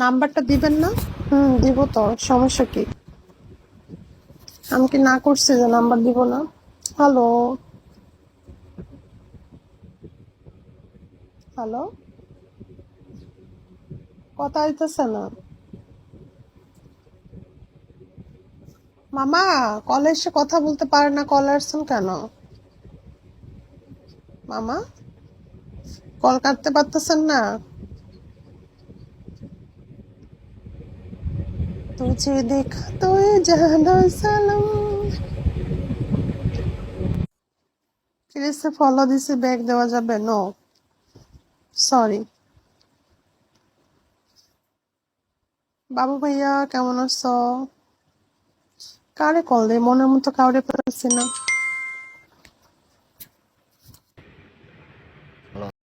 নাম্বারটা দিবেন না? দিব তো, সমস্যা কি? আমি কি না করছি যে নাম্বার দিব না? হ্যালো, হ্যালো, কথা হইতেছে না। মামা, কলে এসে কথা বলতে পারে না, কল আসছেন কেন? মামা, কল কাটতে পারতেছেন না? তুঝে দেখা তো জানা সালাম। প্লিজ ফলো দিছে, ব্যাগ দেওয়া যাবে? No, sorry. বাবু ভাইয়া কেমন আছো? কারে কল দেই, মনের মতো কাউরে পাচ্ছি না।